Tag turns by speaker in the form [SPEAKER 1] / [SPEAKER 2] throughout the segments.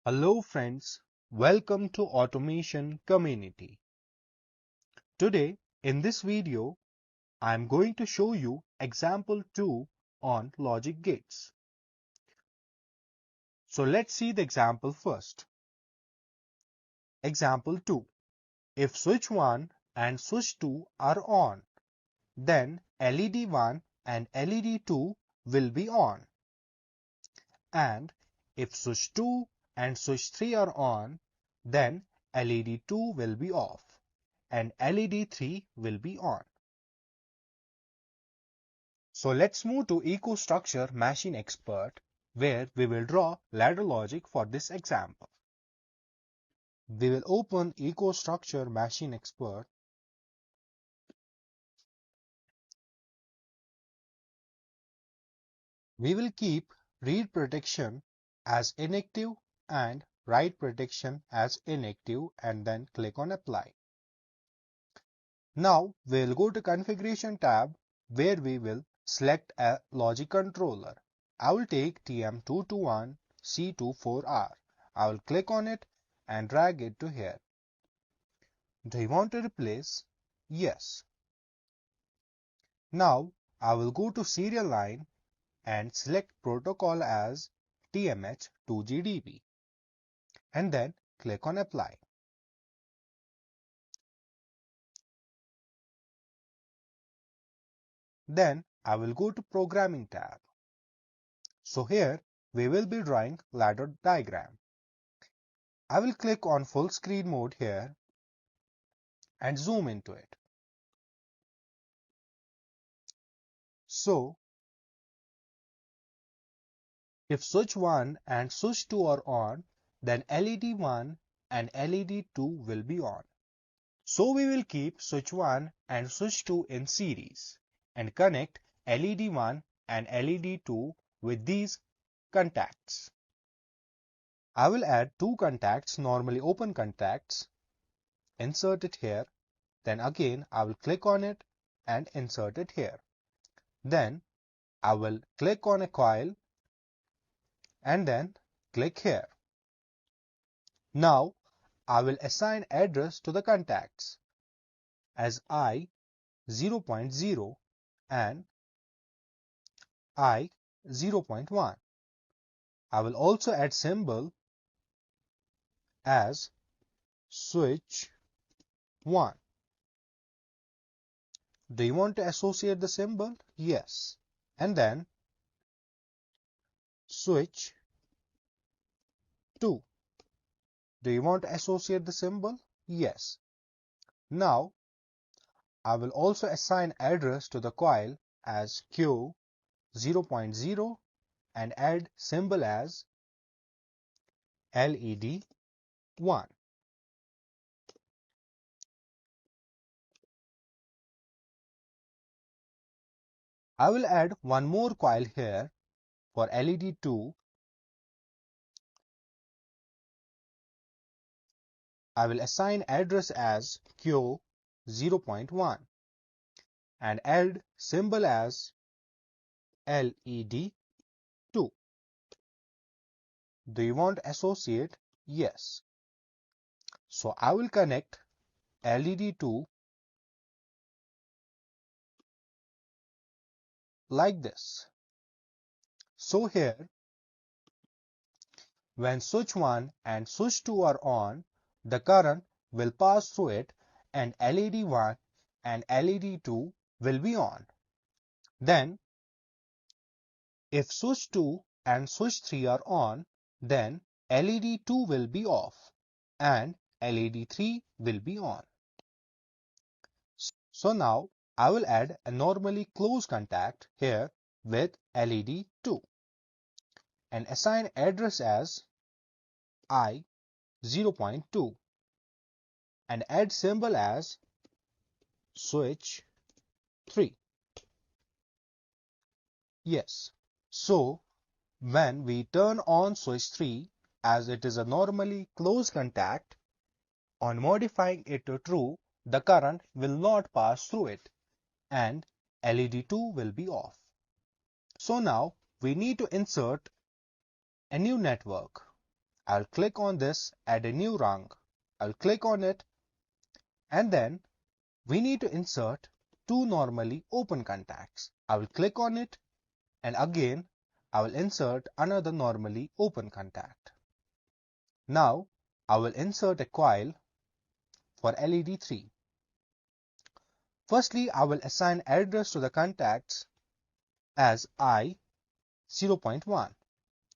[SPEAKER 1] Hello friends, welcome to Automation Community. Today in this video, I am going to show you example 2 on logic gates. So let's see the example first. Example 2. If switch 1 and switch 2 are on, then LED 1 and LED 2 will be on. And if switch 2 and switch 3 are on, then LED 2 will be off and LED 3 will be on. So let's move to EcoStruxure Machine Expert, where we will draw ladder logic for this example. We will open EcoStruxure Machine Expert. We will keep read protection as inactive and write protection as inactive and then click on apply. Now we'll go to configuration tab where we will select a logic controller. I will take TM221C24R. I will click on it and drag it to here. Do you want to replace? Yes. Now I will go to serial line and select protocol as TMH2GDB and then click on apply. Then I will go to programming tab. So here we will be drawing ladder diagram. I will click on full screen mode here and zoom into it. So if switch 1 and switch 2 are on, then LED 1 and LED 2 will be on. So we will keep switch 1 and switch 2 in series and connect LED 1 and LED 2 with these contacts. I will add two contacts, normally open contacts, insert it here, then again I will click on it and insert it here. Then I will click on a coil and then click here. Now I will assign address to the contacts as I 0.0 and I 0.1. I will also add symbol as switch 1. Do you want to associate the symbol? Yes. And then switch 2. Do you want to associate the symbol? Yes. Now I will also assign address to the coil as Q 0.0 and add symbol as LED 1. I will add one more coil here for LED 2. I will assign address as Q 0.1 and add symbol as LED 2. Do you want to associate? Yes. So I will connect LED 2 like this. So here, when switch 1 and switch 2 are on, the current will pass through it and LED 1 and LED 2 will be on. Then, if switch 2 and switch 3 are on, then LED 2 will be off and LED 3 will be on. So now I will add a normally closed contact here with LED 2 and assign address as I 0.2 and add symbol as switch 3. Yes. So when we turn on switch 3, as it is a normally closed contact, on modifying it to true, the current will not pass through it and LED 2 will be off. So now we need to insert a new network. I'll click on this, add a new rung. I'll click on it, and then we need to insert two normally open contacts. I will click on it, and again I will insert another normally open contact. Now I will insert a coil for LED 3. Firstly, I will assign address to the contacts as I 0.1,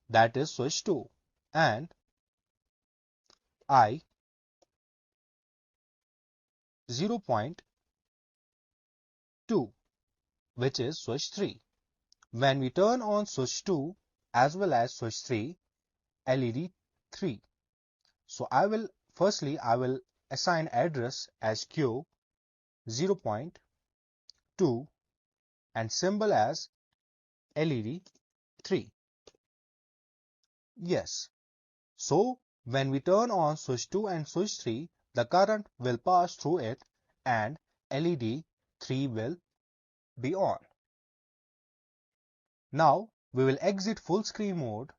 [SPEAKER 1] that is switch 2, and I 0.2, which is switch 3. When we turn on switch 2 as well as switch 3, LED 3. So I will assign address as Q 0.2 and symbol as LED 3. Yes. So when we turn on switch 2 and switch 3, the current will pass through it and LED 3 will be on. Now we will exit full screen mode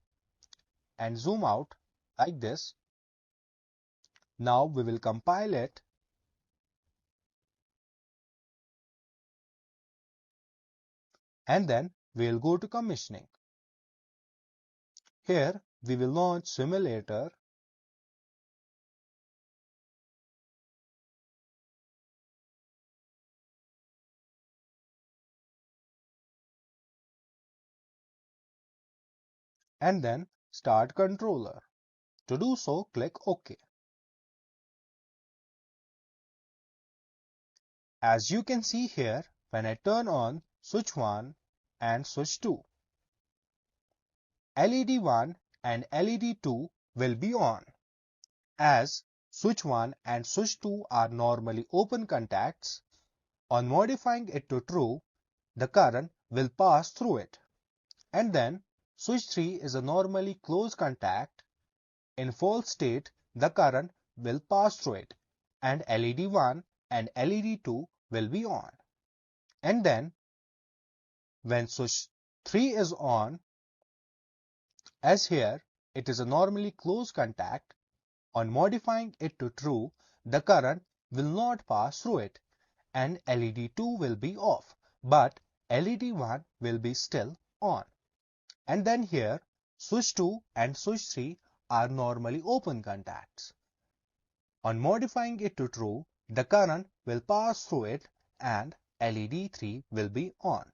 [SPEAKER 1] and zoom out like this. Now we will compile it and then we will go to commissioning. Here we will launch simulator and then start controller. To do so, click OK. As you can see here, when I turn on switch 1 and switch 2, LED 1 and LED 2 will be on. As switch 1 and switch 2 are normally open contacts, on modifying it to true, the current will pass through it. And then switch 3 is a normally closed contact. In false state, the current will pass through it and LED 1 and LED 2 will be on. And then when switch 3 is on, as here it is a normally closed contact, on modifying it to true, the current will not pass through it and LED 2 will be off, but LED 1 will be still on. And then here switch 2 and switch 3 are normally open contacts. On modifying it to true, the current will pass through it and LED 3 will be on.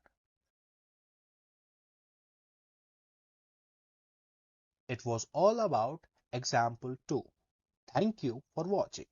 [SPEAKER 1] It was all about example 2. Thank you for watching.